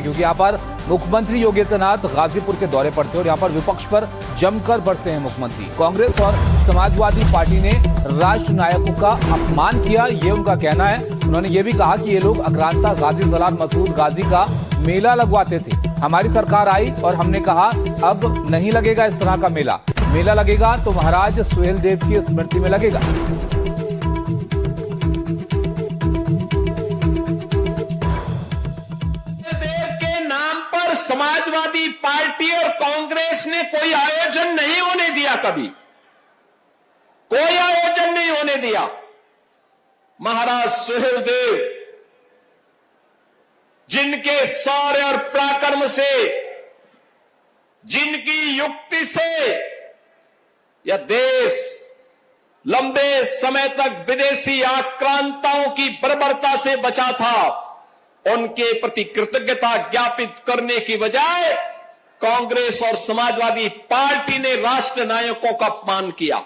क्योंकि यहाँ पर मुख्यमंत्री योगी आदित्यनाथ गाजीपुर के दौरे पर थे और यहाँ पर विपक्ष पर जमकर बरसे हैं मुख्यमंत्री। कांग्रेस और समाजवादी पार्टी ने राष्ट्र नायकों का अपमान किया, ये उनका कहना है। उन्होंने ये भी कहा कि ये लोग आक्रांता गाजी सलार मसूद गाजी का मेला लगवाते थे। हमारी सरकार आई और हमने कहा अब नहीं लगेगा इस तरह का मेला लगेगा तो महाराज सुहेलदेव की स्मृति में लगेगा। समाजवादी पार्टी और कांग्रेस ने कोई आयोजन नहीं होने दिया, कभी कोई आयोजन नहीं होने दिया। महाराज सुहेलदेव जिनके शौर्य और पराक्रम से, जिनकी युक्ति से यह देश लंबे समय तक विदेशी आक्रांताओं की बर्बरता से बचा था, उनके प्रति कृतज्ञता ज्ञापित करने की बजाय कांग्रेस और समाजवादी पार्टी ने राष्ट्र नायकों का अपमान किया।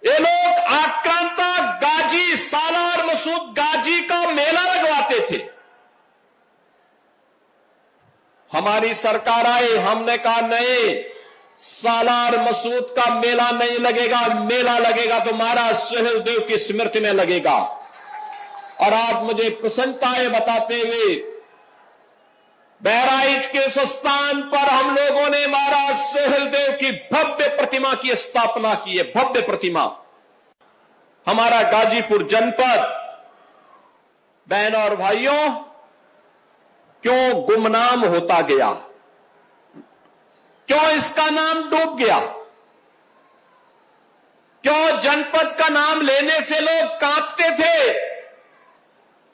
ये लोग आक्रांता गाजी सालार मसूद गाजी का मेला लगवाते थे। हमारी सरकार आई, हमने कहा नहीं, सालार मसूद का मेला नहीं लगेगा, मेला लगेगा तो महाराज सुहेलदेव की स्मृति में लगेगा। और आप मुझे प्रसन्नता है बताते हुए, बहराइच के उस स्थान पर हम लोगों ने महाराज सुहेलदेव की भव्य प्रतिमा की स्थापना की है, भव्य प्रतिमा। हमारा गाजीपुर जनपद, बहनों और भाइयों, क्यों गुमनाम होता गया, क्यों इसका नाम डूब गया, क्यों जनपद का नाम लेने से लोग कांपते थे।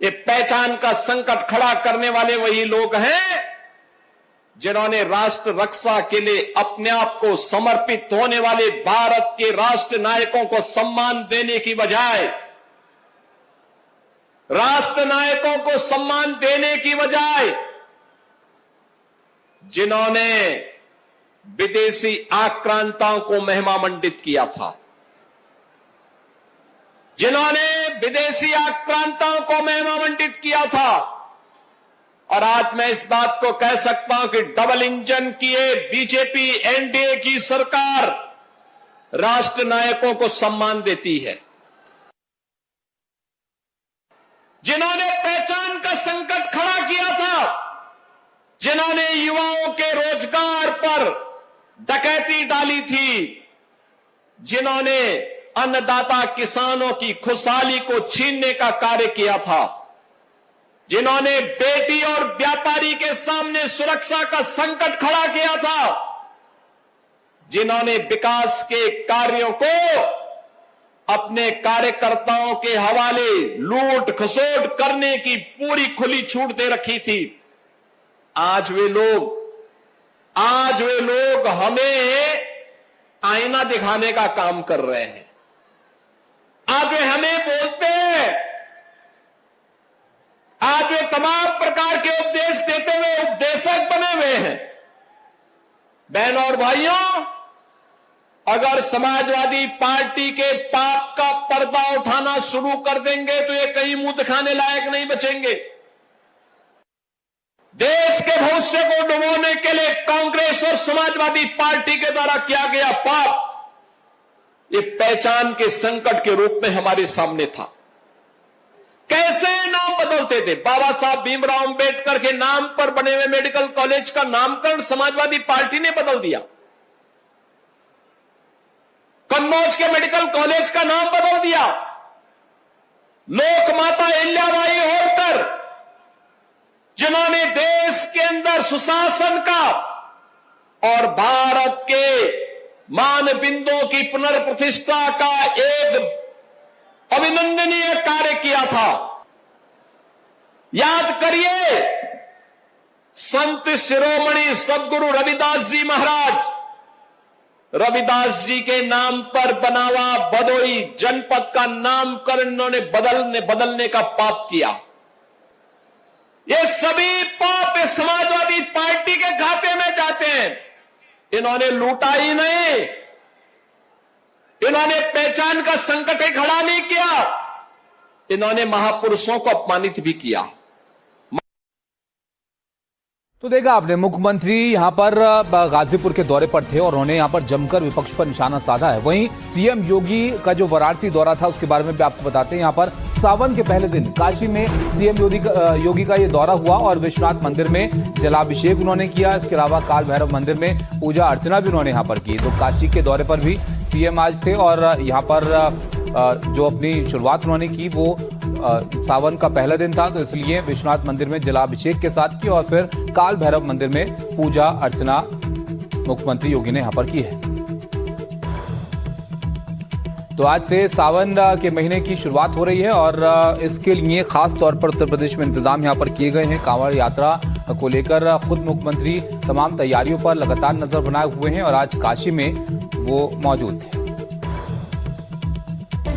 ये पहचान का संकट खड़ा करने वाले वही लोग हैं जिन्होंने राष्ट्र रक्षा के लिए अपने आप को समर्पित होने वाले भारत के राष्ट्र नायकों को सम्मान देने की बजाय, राष्ट्र नायकों को सम्मान देने की बजाय जिन्होंने विदेशी आक्रांताओं को महिमामंडित किया था, जिन्होंने विदेशी आक्रांताओं को महिमामंडित किया था। और आज मैं इस बात को कह सकता हूं कि डबल इंजन की ये बीजेपी एनडीए की सरकार राष्ट्र नायकों को सम्मान देती है। जिन्होंने पहचान का संकट खड़ा किया था, जिन्होंने युवाओं के रोजगार पर डकैती डाली थी, जिन्होंने अन्नदाता किसानों की खुशहाली को छीनने का कार्य किया था, जिन्होंने बेटी और व्यापारी के सामने सुरक्षा का संकट खड़ा किया था, जिन्होंने विकास के कार्यों को अपने कार्यकर्ताओं के हवाले लूट खसोट करने की पूरी खुली छूट दे रखी थी, आज वे लोग हमें आईना दिखाने का काम कर रहे हैं। आज वे हमें बोलते हैं, आज वे तमाम प्रकार के उपदेश देते हुए उपदेशक बने हुए हैं। बहनों और भाइयों, अगर समाजवादी पार्टी के पाप का पर्दा उठाना शुरू कर देंगे तो ये कहीं मुंह दिखाने लायक नहीं बचेंगे। देश के भविष्य को डुबोने के लिए कांग्रेस और समाजवादी पार्टी के द्वारा किया गया पाप, ये पहचान के संकट के रूप में हमारे सामने था। कैसे नाम बदलते थे। बाबा साहब भीमराव अंबेडकर के नाम पर बने हुए मेडिकल कॉलेज का नामकरण समाजवादी पार्टी ने बदल दिया। कन्नौज के मेडिकल कॉलेज का नाम बदल दिया। लोकमाता अहिल्याबाई होलकर, जिन्होंने देश के अंदर सुशासन का और भारत के मानबिंदों की पुनर्प्रतिष्ठा का एक अभिनंदनीय कार्य किया था। याद करिए, संत शिरोमणि सदगुरु रविदास जी महाराज, रविदास जी के नाम पर बना हुआ भदोही जनपद का नामकरण इन्होंने बदलने का पाप किया। ये सभी पाप समाजवादी पार्टी के खाते में जाते हैं। इन्होंने लूटा ही नहीं, इन्होंने पहचान का संकट ही खड़ा नहीं किया, इन्होंने महापुरुषों को अपमानित भी किया। तो देखा आपने, मुख्यमंत्री यहाँ पर गाजीपुर के दौरे पर थे और उन्होंने यहाँ पर जमकर विपक्ष पर निशाना साधा है। वहीं सीएम योगी का जो वाराणसी दौरा था उसके बारे में भी आपको बताते हैं। यहाँ पर सावन के पहले दिन काशी में सीएम योगी का ये दौरा हुआ और विश्वनाथ मंदिर में जलाभिषेक उन्होंने किया। इसके अलावा काल भैरव मंदिर में पूजा अर्चना भी उन्होंने यहाँ पर की। तो काशी के दौरे पर भी सीएम आज थे और यहाँ पर जो अपनी शुरुआत उन्होंने की वो सावन का पहला दिन था, तो इसलिए विश्वनाथ मंदिर में जलाभिषेक के साथ की और फिर काल भैरव मंदिर में पूजा अर्चना मुख्यमंत्री योगी ने यहां पर की है। तो आज से सावन के महीने की शुरुआत हो रही है और इसके लिए खास तौर पर उत्तर प्रदेश में इंतजाम यहां पर किए गए हैं। कांवड़ यात्रा को लेकर खुद मुख्यमंत्री तमाम तैयारियों पर लगातार नजर बनाए हुए हैं और आज काशी में वो मौजूद थे।